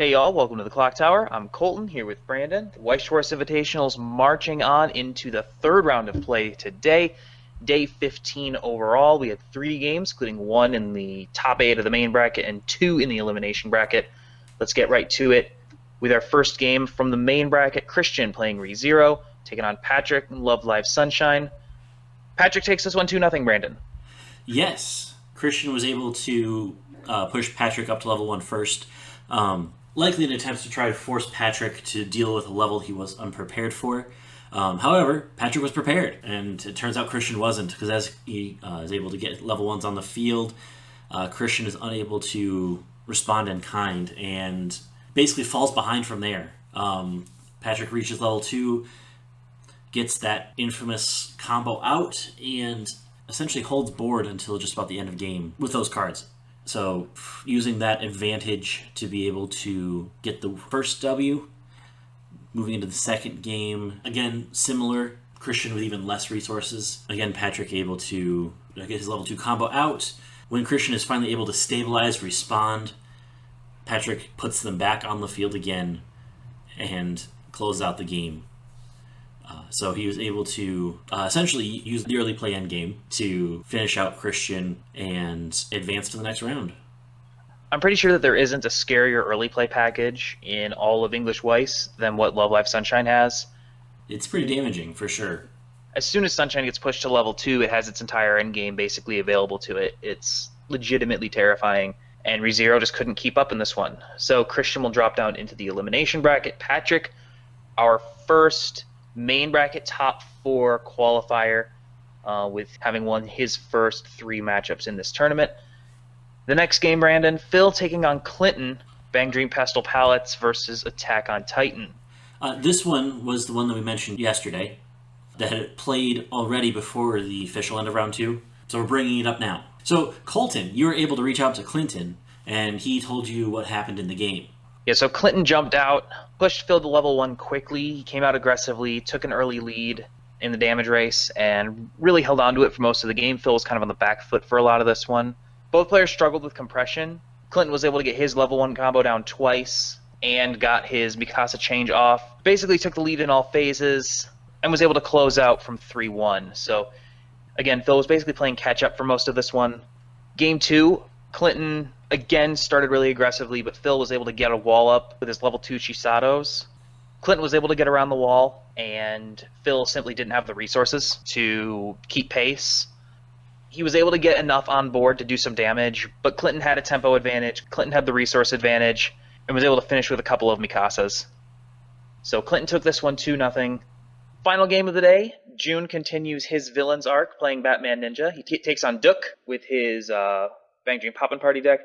Hey y'all, welcome to the Clock Tower. I'm Colton here with Brandon. The Weiss Schwarz Invitationals marching on into the third round of play today. Day 15 overall. We had 3 games, including 1 in the top 8 of the main bracket and 2 in the elimination bracket. Let's get right to it with our first game from the main bracket. Christian playing ReZero, taking on Patrick in Love Live Sunshine. Patrick takes this one 2-0, Brandon. Yes, Christian was able to push Patrick up to level 1 first. Likely in attempts to try to force Patrick to deal with a level he was unprepared for. However, Patrick was prepared, and it turns out Christian wasn't, because as he is able to get level 1s on the field, Christian is unable to respond in kind and basically falls behind from there. Patrick reaches level 2, gets that infamous combo out, and essentially holds board until just about the end of game with those cards. So using that advantage to be able to get the first W, moving into the second game, again, similar, Christian with even less resources. Again, Patrick able to get his level 2 combo out. When Christian is finally able to stabilize, respond, Patrick puts them back on the field again and closes out the game. So he was able to essentially use the early play end game to finish out Christian and advance to the next round. I'm pretty sure that there isn't a scarier early play package in all of English Weiss than what Love Live Sunshine has. It's pretty damaging for sure. As soon as Sunshine gets pushed to level 2, it has its entire end game basically available to it. It's legitimately terrifying, and ReZero just couldn't keep up in this one. So Christian will drop down into the elimination bracket. Patrick, our first main bracket top 4 qualifier, with having won his first 3 matchups in this tournament. The next game, Brandon, Phil taking on Clinton, BanG Pastel Palettes versus Attack on Titan. This one was the one that we mentioned yesterday that had played already before the official end of round 2. So we're bringing it up now. So Colton, you were able to reach out to Clinton, and he told you what happened in the game. Yeah, so Clinton jumped out, pushed Phil to level 1 quickly. He came out aggressively, took an early lead in the damage race, and really held on to it for most of the game. Phil was kind of on the back foot for a lot of this one. Both players struggled with compression. Clinton was able to get his level 1 combo down twice and got his Mikasa change off. Basically took the lead in all phases and was able to close out from 3-1. So, again, Phil was basically playing catch-up for most of this one. Game 2, Clinton again started really aggressively, but Phil was able to get a wall up with his level 2 Chisatos. Clinton was able to get around the wall, and Phil simply didn't have the resources to keep pace. He was able to get enough on board to do some damage, but Clinton had a tempo advantage, Clinton had the resource advantage, and was able to finish with a couple of Mikasas. So Clinton took this one 2-0. Final game of the day, Joon continues his villains arc playing Batman Ninja. He takes on Duck with his BanG Poppin Party deck.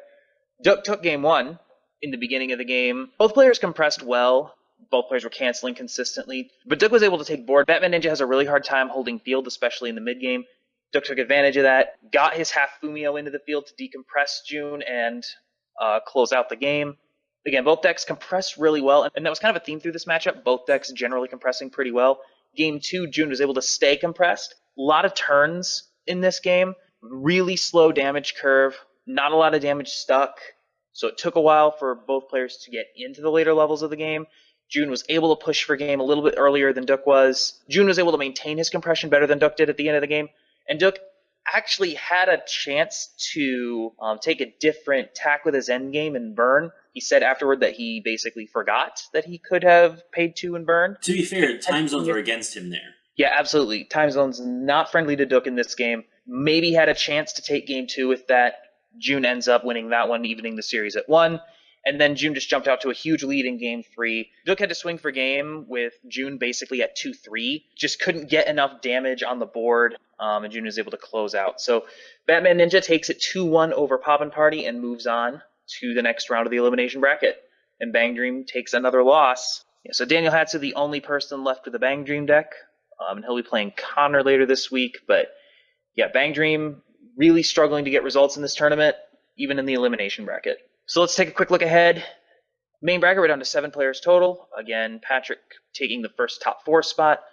Duck took game 1 in the beginning of the game. Both players compressed well. Both players were canceling consistently, but Duck was able to take board. Batman Ninja has a really hard time holding field, especially in the mid game. Duck took advantage of that, got his half Fumio into the field to decompress Joon and close out the game. Again, both decks compressed really well, and that was kind of a theme through this matchup. Both decks generally compressing pretty well. Game 2, Joon was able to stay compressed. A lot of turns in this game. Really slow damage curve. Not a lot of damage stuck. So it took a while for both players to get into the later levels of the game. Joon was able to push for game a little bit earlier than Duck was. Joon was able to maintain his compression better than Duck did at the end of the game. And Duck actually had a chance to take a different tack with his endgame and burn. He said afterward that he basically forgot that he could have paid 2 and burn. To be fair, time zones were against him there. Yeah, absolutely. Time zones not friendly to Duck in this game. Maybe had a chance to take game 2 with that. Joon ends up winning that one, evening the series at 1. And then Joon just jumped out to a huge lead in game 3. Duck had to swing for game with Joon basically at 2-3. Just couldn't get enough damage on the board, and Joon was able to close out. So Batman Ninja takes it 2-1 over Poppin Party and moves on to the next round of the elimination bracket. And BanG takes another loss. Yeah, so Daniel Hatsu, the only person left with the BanG deck, and he'll be playing Connor later this week. But yeah, BanG really struggling to get results in this tournament, even in the elimination bracket. So let's take a quick look ahead. Main bracket, we're down to 7 players total. Again, Patrick taking the first top 4 spot.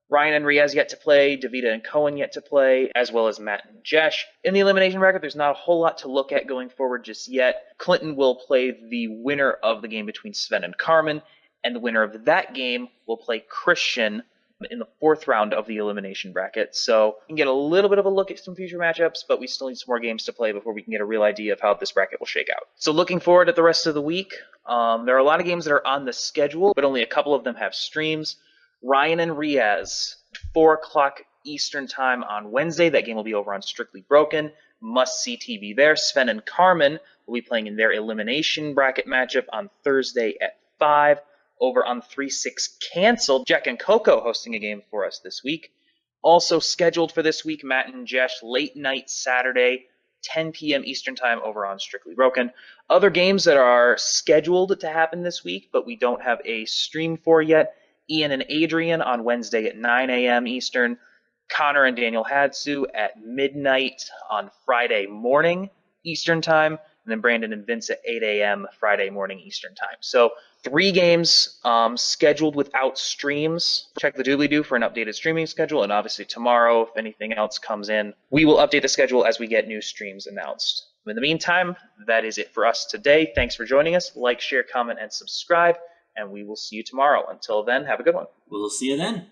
Ryan and Riaz yet to play, Davida and Cohen yet to play, as well as Matt and Jesh. In the elimination bracket, there's not a whole lot to look at going forward just yet. Clinton will play the winner of the game between Sven and Carmen, and the winner of that game will play Christian in the fourth round of the elimination bracket. So we can get a little bit of a look at some future matchups, but we still need some more games to play before we can get a real idea of how this bracket will shake out. So looking forward at the rest of the week. There are a lot of games that are on the schedule, but only a couple of them have streams. Ryan and Riaz, 4 o'clock Eastern time on Wednesday. That game will be over on Strictly Broken. Must see TV there. Sven and Carmen will be playing in their elimination bracket matchup on Thursday at 5. Over on 3-6 Canceled, Jack and Coco hosting a game for us this week. Also scheduled for this week, Matt and Jesh, late night Saturday, 10 p.m. Eastern time over on Strictly Broken. Other games that are scheduled to happen this week, but we don't have a stream for yet. Ian and Adrian on Wednesday at 9 a.m. Eastern. Connor and Daniel Hadsu at midnight on Friday morning Eastern time. And then Brandon and Vince at 8 a.m. Friday morning Eastern time. So 3 games scheduled without streams. Check the doobly-doo for an updated streaming schedule. And obviously tomorrow, if anything else comes in, we will update the schedule as we get new streams announced. In the meantime, that is it for us today. Thanks for joining us. Like, share, comment, and subscribe. And we will see you tomorrow. Until then, have a good one. We'll see you then.